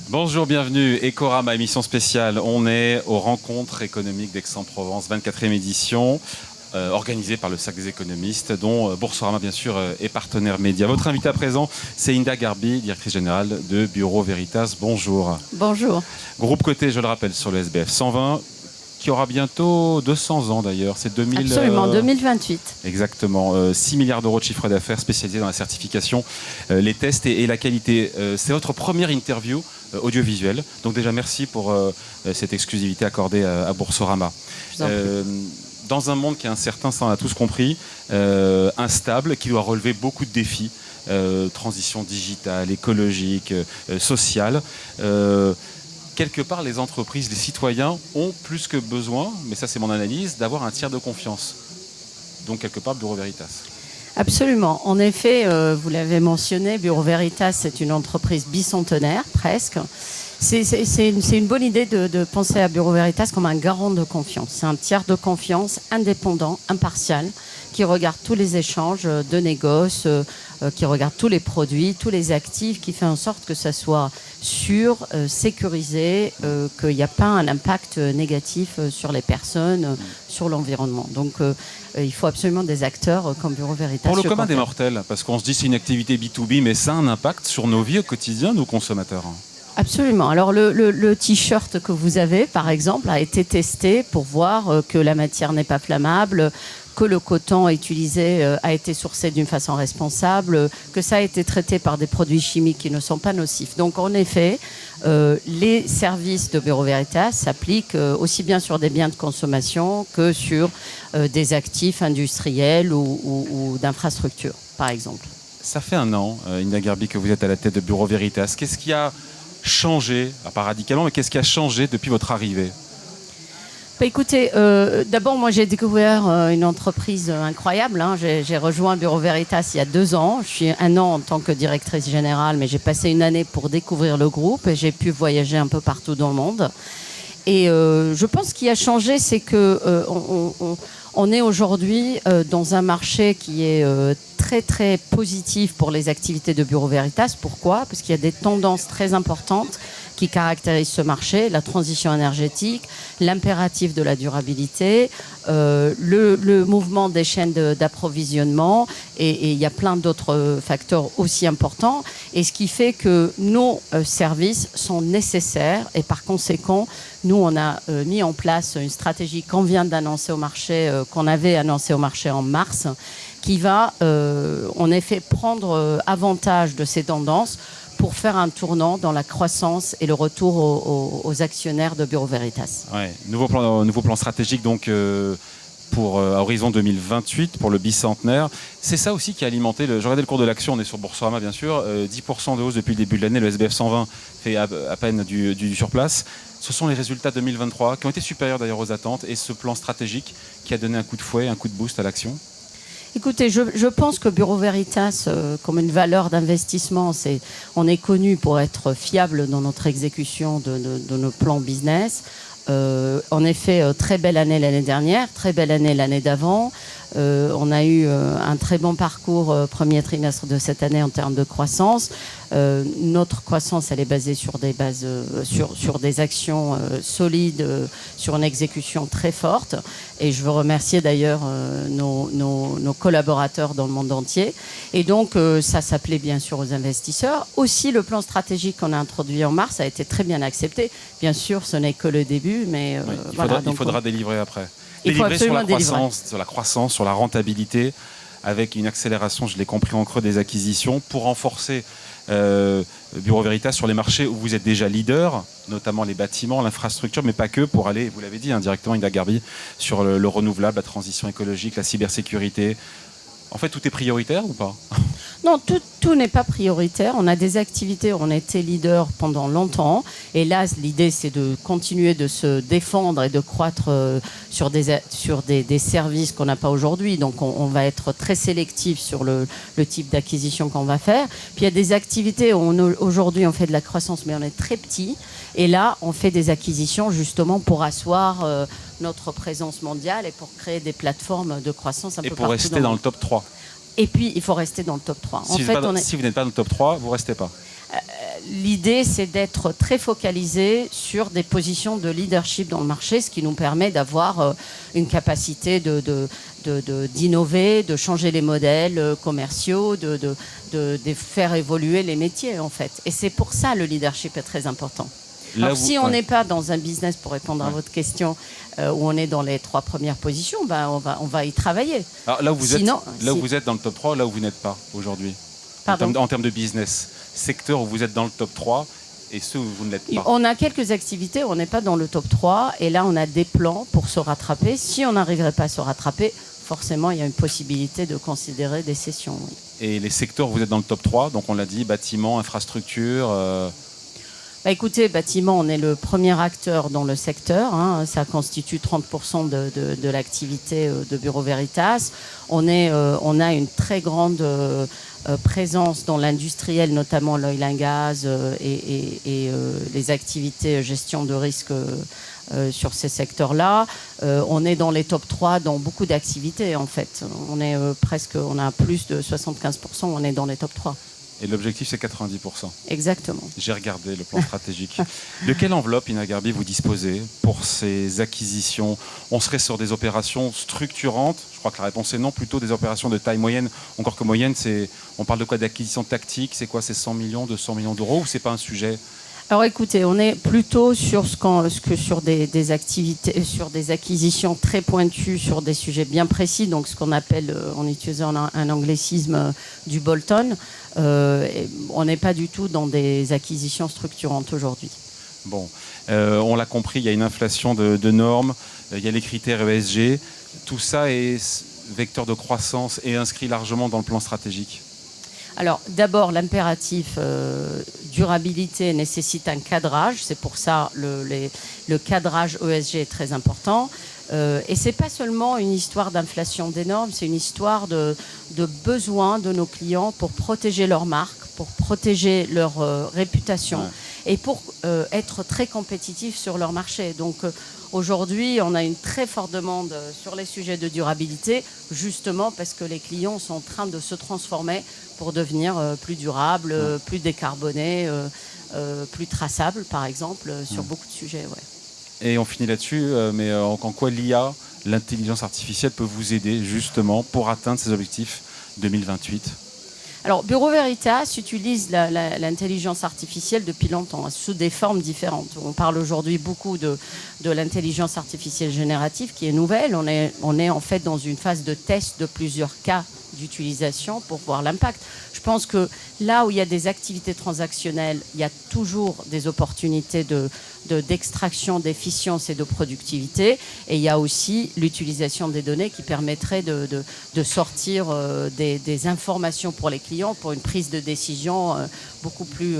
Bonjour, bienvenue. Ecorama, émission spéciale. On est aux rencontres économiques d'Aix-en-Provence, 24e édition, organisée par le Cercle des économistes, dont Boursorama, bien sûr, est partenaire média. Votre invité à présent, c'est Hinda Gharbi, directrice générale de Bureau Veritas. Bonjour. Bonjour. Groupe coté, je le rappelle, sur le SBF 120, qui aura bientôt 200 ans d'ailleurs. C'est 2000. Absolument, 2028. Exactement. 6 milliards d'euros de chiffre d'affaires spécialisé dans la certification, les tests et la qualité. C'est votre première interview audiovisuelle. Donc déjà, merci pour cette exclusivité accordée à Boursorama. Dans un monde qui est incertain, ça on a tous compris, instable, qui doit relever beaucoup de défis, transition digitale, écologique, sociale. Quelque part, les entreprises, les citoyens ont plus que besoin, mais ça c'est mon analyse, d'avoir un tiers de confiance. Donc quelque part, Bureau Veritas. Absolument. En effet, vous l'avez mentionné, Bureau Veritas, c'est une entreprise bicentenaire, presque. C'est une bonne idée de penser à Bureau Veritas comme un garant de confiance. C'est un tiers de confiance indépendant, impartial, qui regarde tous les échanges de négoce, qui regarde tous les produits, tous les actifs, qui fait en sorte que ça soit sûr, sécurisé, qu'il n'y a pas un impact négatif sur les personnes, sur l'environnement. Donc il faut absolument des acteurs comme Bureau Veritas. Pour le commun des mortels, parce qu'on se dit c'est une activité B2B, mais ça a un impact sur nos vies au quotidien, nos consommateurs. Absolument. Alors le t-shirt que vous avez, par exemple, a été testé pour voir que la matière n'est pas flammable, que le coton utilisé a été sourcé d'une façon responsable, que ça a été traité par des produits chimiques qui ne sont pas nocifs. Donc en effet, les services de Bureau Veritas s'appliquent aussi bien sur des biens de consommation que sur des actifs industriels ou d'infrastructures, par exemple. Ça fait un an, Hinda Gharbi, que vous êtes à la tête de Bureau Veritas. Qu'est-ce qui a changé, pas radicalement, mais qu'est-ce qui a changé depuis votre arrivée ? Écoutez, d'abord, moi, j'ai découvert une entreprise incroyable. J'ai rejoint Bureau Veritas il y a 2 ans. Je suis 1 an en tant que directrice générale, mais j'ai passé 1 année pour découvrir le groupe et j'ai pu voyager un peu partout dans le monde. Et je pense qu'il a changé, c'est que on est aujourd'hui dans un marché qui est très très positif pour les activités de Bureau Veritas. Pourquoi ? Parce qu'il y a des tendances très importantes qui caractérisent ce marché, la transition énergétique, l'impératif de la durabilité, le mouvement des chaînes d'approvisionnement et il y a plein d'autres facteurs aussi importants. Et ce qui fait que nos services sont nécessaires et par conséquent, nous, on a mis en place une stratégie qu'on vient d'annoncer au marché, qu'on avait annoncée au marché en mars, qui va en effet prendre avantage de ces tendances pour faire un tournant dans la croissance et le retour aux actionnaires de Bureau Veritas. Ouais, nouveau plan stratégique donc pour horizon 2028 pour le bicentenaire. C'est ça aussi qui a alimenté, je regardais le cours de l'action, on est sur Boursorama bien sûr, 10% de hausse depuis le début de l'année, le SBF 120 fait à peine du surplace. Ce sont les résultats 2023 qui ont été supérieurs d'ailleurs aux attentes et ce plan stratégique qui a donné un coup de fouet, un coup de boost à l'action. Écoutez, je pense que Bureau Veritas, comme une valeur d'investissement, on est connu pour être fiable dans notre exécution de nos plans business. En effet, très belle année l'année dernière, très belle année l'année d'avant. On a eu un très bon parcours premier trimestre de cette année en termes de croissance. Notre croissance, elle est basée sur des bases, sur des actions solides, sur une exécution très forte. Et je veux remercier d'ailleurs nos collaborateurs dans le monde entier. Et donc, ça s'appelait bien sûr aux investisseurs. Aussi, le plan stratégique qu'on a introduit en mars a été très bien accepté. Bien sûr, ce n'est que le début, mais oui, il faudra délivrer après. Il faut Délivrer absolument sur la croissance, sur la rentabilité, avec une accélération, je l'ai compris en creux, des acquisitions pour renforcer Bureau Veritas sur les marchés où vous êtes déjà leader, notamment les bâtiments, l'infrastructure, mais pas que, pour aller, vous l'avez dit indirectement, Hinda Gharbi, sur le renouvelable, la transition écologique, la cybersécurité. En fait, tout est prioritaire ou pas ? Non, tout n'est pas prioritaire. On a des activités où on a été leader pendant longtemps. Et là, l'idée, c'est de continuer de se défendre et de croître sur des services qu'on n'a pas aujourd'hui. Donc, on va être très sélectif sur le type d'acquisition qu'on va faire. Puis, il y a des activités où aujourd'hui, on fait de la croissance, mais on est très petit. Et là, on fait des acquisitions justement pour asseoir notre présence mondiale et pour créer des plateformes de croissance un peu partout. Et pour rester dans le top 3. Et puis, il faut rester dans le top 3. Si vous n'êtes pas dans le top 3, vous ne restez pas. l'idée, c'est d'être très focalisé sur des positions de leadership dans le marché, ce qui nous permet d'avoir une capacité d'innover, de changer les modèles commerciaux, de faire évoluer les métiers, en fait. Et c'est pour ça le leadership est très important. Alors, si on n'est pas dans un business, pour répondre à votre question, où on est dans les 3 premières positions, ben on va y travailler. Alors là où vous êtes dans le top 3, là où vous n'êtes pas aujourd'hui, en termes de business, secteur où vous êtes dans le top 3 et ceux où vous ne l'êtes pas. On a quelques activités où on n'est pas dans le top 3 et là on a des plans pour se rattraper. Si on n'arriverait pas à se rattraper, forcément il y a une possibilité de considérer des cessions. Oui. Et les secteurs où vous êtes dans le top 3, donc on l'a dit, bâtiment, infrastructure... Écoutez, bâtiment, on est le premier acteur dans le secteur. Hein. Ça constitue 30% de l'activité de Bureau Veritas. On a une très grande présence dans l'industriel, notamment l'oil and gas et les activités gestion de risque sur ces secteurs-là. On est dans les top 3 dans beaucoup d'activités, en fait. On a plus de 75%, on est dans les top 3. Et l'objectif, c'est 90%. Exactement. J'ai regardé le plan stratégique. De quelle enveloppe, Ina Garbi, vous disposez pour ces acquisitions? On serait sur des opérations structurantes? Je crois que la réponse est non, plutôt des opérations de taille moyenne. Encore que moyenne, on parle de quoi? D'acquisition tactique? C'est quoi? C'est 100 millions, 200 millions d'euros? Ou c'est pas un sujet? Alors écoutez, on est plutôt sur sur des activités, sur des acquisitions très pointues, sur des sujets bien précis, donc ce qu'on appelle, en utilisant un anglicisme, du bolt-on. On n'est pas du tout dans des acquisitions structurantes aujourd'hui. Bon, on l'a compris, il y a une inflation de normes, il y a les critères ESG. Tout ça est vecteur de croissance et inscrit largement dans le plan stratégique. Alors d'abord, l'impératif durabilité nécessite un cadrage. C'est pour ça le cadrage ESG est très important. Et ce n'est pas seulement une histoire d'inflation des normes, c'est une histoire de besoin de nos clients pour protéger leur marque, pour protéger leur réputation et pour être très compétitifs sur leur marché. Donc aujourd'hui, on a une très forte demande sur les sujets de durabilité, justement parce que les clients sont en train de se transformer pour devenir plus durables, plus décarbonés, plus traçables, par exemple, sur beaucoup de sujets. Ouais. Et on finit là-dessus, mais en quoi l'IA, l'intelligence artificielle, peut vous aider justement pour atteindre ces objectifs 2028 ? Alors, Bureau Veritas utilise l'intelligence artificielle depuis longtemps, sous des formes différentes. On parle aujourd'hui beaucoup de l'intelligence artificielle générative qui est nouvelle. On est en fait dans une phase de test de plusieurs cas d'utilisation pour voir l'impact. Je pense que là où il y a des activités transactionnelles, il y a toujours des opportunités d'extraction, d'efficience et de productivité. Et il y a aussi l'utilisation des données qui permettrait de sortir des informations pour les clients pour une prise de décision beaucoup plus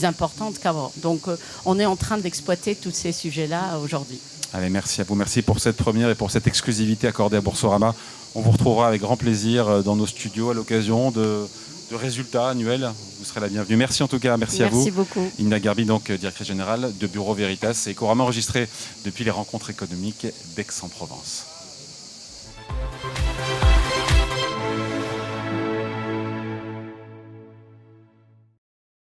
importante qu'avant. Donc on est en train d'exploiter tous ces sujets-là aujourd'hui. Allez, merci à vous. Merci pour cette première et pour cette exclusivité accordée à Boursorama. On vous retrouvera avec grand plaisir dans nos studios à l'occasion de résultats annuels. Vous serez la bienvenue. Merci en tout cas. Merci à vous. Merci beaucoup. Ina Garbi, donc directrice générale de Bureau Veritas et Corama enregistré depuis les rencontres économiques d'Aix-en-Provence.